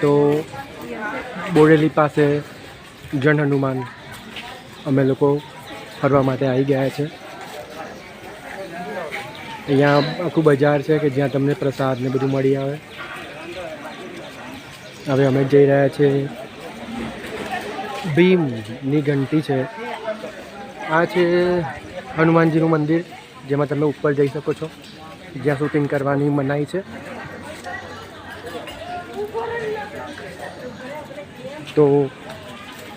તો બોરેલી પાસે જન હનુમાન અમે લોકો ફરવા માટે આવી ગયા છે. અહીંયા આખું બજાર છે કે જ્યાં તમને પ્રસાદ ને બધું મળી આવે. હવે અમે જઈ રહ્યા છીએ ભીમની ઘંટી છે. આ છે હનુમાનજીનું મંદિર જેમાં તમે ઉપર જઈ શકો છો, જ્યાં શૂટિંગ કરવાની મનાઈ છે. તો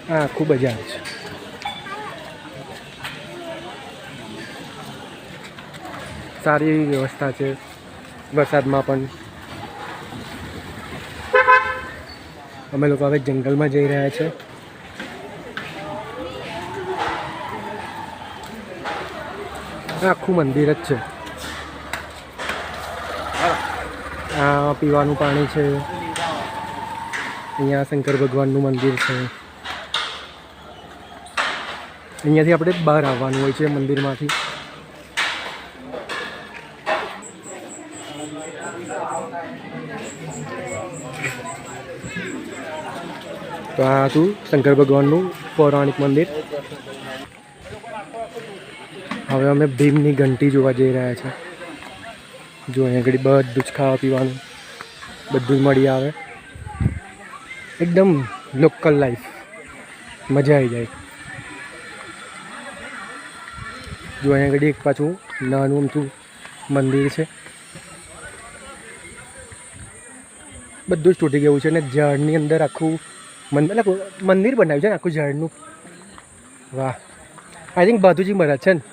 આ આખું બજાર છે. સારી એવી વ્યવસ્થા છે. વરસાદમાં પણ અમે લોકો હવે જંગલમાં જઈ રહ્યા છે. આખું મંદિર જ છે. આ પીવાનું પાણી છે. અહીંયા શંકર ભગવાનનું મંદિર છે. અહીંયાથી આપણે બહાર આવવાનું હોય છે મંદિરમાંથી. તો આ હતું શંકર ભગવાનનું પૌરાણિક મંદિર. હવે અમે ભીમની ઘંટી જોવા જઈ રહ્યા છે. જો અહીંયા આગળ બધું જ ખાવા પીવાનું બધું જ મળી આવે. એકદમ લોકલ લાઈફ, મજા આવી જાય. જો અહીંયા આગળ એક પાછું નાનું અમથું મંદિર છે. બધું જ તૂટી ગયું છે ને ઝાડની અંદર આખું મંદિર બનાવ્યું છે ને આખું ઝાડનું. વાહ, આઈ થિંક બાધુજી મહારાજ છે ને.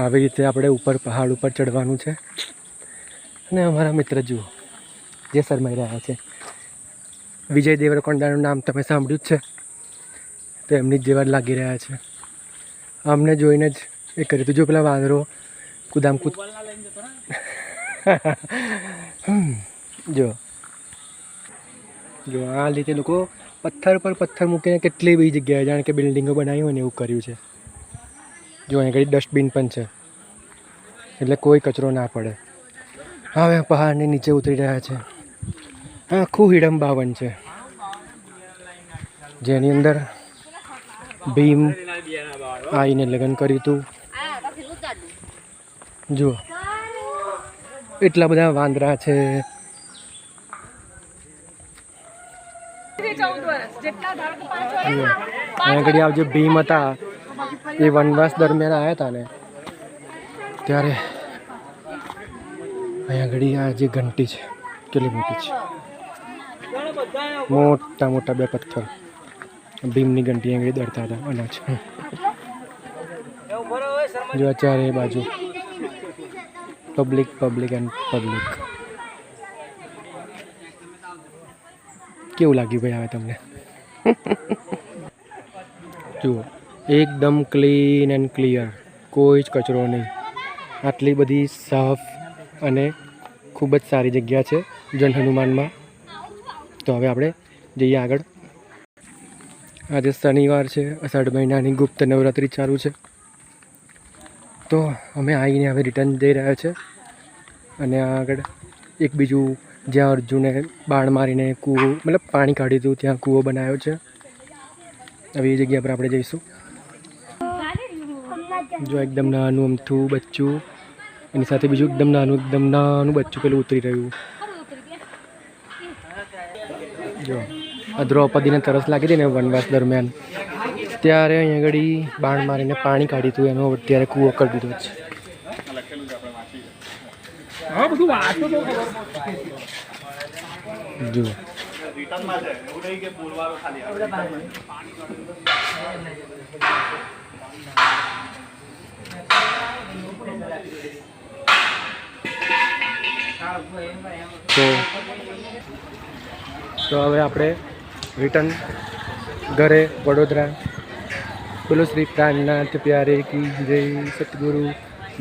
આવી રીતે આપણે ઉપર પહાડ ઉપર ચડવાનું છે. અને અમારા મિત્ર જુઓ જે શરમાઈ રહ્યા છે. વિજય દેવરકોંડાનું નામ તમે સાંભળ્યું જ છે, તો એમની જ જેવા લાગી રહ્યા છે. અમને જોઈને જ એ કર્યું હતું. જો પેલા વાંદરો કુદામ કૂદ જો આ રીતે લોકો પથ્થર પર પથ્થર મૂકીને કેટલી બધી જગ્યાએ જાણે કે બિલ્ડિંગો બનાવી હોય ને એવું કર્યું છે. જો અહીં આગળ ડસ્ટબિન પણ છે એટલે કોઈ કચરો ના પડે. હવે પહાડની નીચે ઉતરી રહ્યા છે. આખું હિડમ્બાવન છે જેની અંદર ભીમ આવીને લગ્ન કર્યું હતું. જુઓ એટલા બધા વાંદરા છે. આગળ આ જે ભીમ હતા એ વનવાસ દરમિયાન આવ્યા હતા ને ત્યારે અહીંયા આગળ આ જે ઘંટી છે કેટલી મોટી છે. મોટા મોટા બે પથ્થર ભીમની ઘંટી આગળ દળતા હતા અનાજ. જો ચારે બાજુ પબ્લિક પબ્લિક એન્ડ પબ્લિક. કેવું લાગ્યું ભાઈ હવે તમને? જુઓ એકદમ ક્લીન એન્ડ ક્લિયર, કોઈ જ કચરો નહીં. આટલી બધી સાફ અને ખૂબ જ સારી જગ્યા છે જન હનુમાનમાં. તો હવે આપણે જઈએ આગળ. આજે શનિવાર છે, અષાઢ મહિનાની ગુપ્ત નવરાત્રિ ચાલુ છે. તો અમે આવીને હવે રિટર્ન જઈ રહ્યા છે. અને આગળ એક બીજું જ્યાં અર્જુને બાણ મારીને કૂવો મતલબ પાણી કાઢ્યું હતું ત્યાં કૂવો બનાવ્યો છે. હવે એ જગ્યા પર આપણે જઈશું. જો એકદમ નાનું અમથું બચ્ચું, એની સાથે બીજું એકદમ નાનું બચ્ચું પેલું ઉતરી રહ્યું. જો આ દ્રૌપદીને તરસ લાગી હતી ને વનવાસ દરમિયાન, ત્યારે અહીંયા આગળ બાણ મારીને પાણી કાઢ્યું હતું, એનો અત્યારે કૂવો કરી દીધો છે. જુઓ તો હવે આપણે રિટર્ન ઘરે વડોદરા. બોલો શ્રી પ્રાણનાથ પ્યારે કી જય, સતગુરુ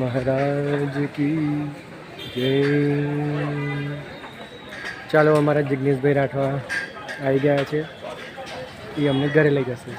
મહારાજ કી જય. ચાલો અમારા જિગ્નેશભાઈ રાઠવા આવી ગયા છે, એ અમને ઘરે લઈ જશે.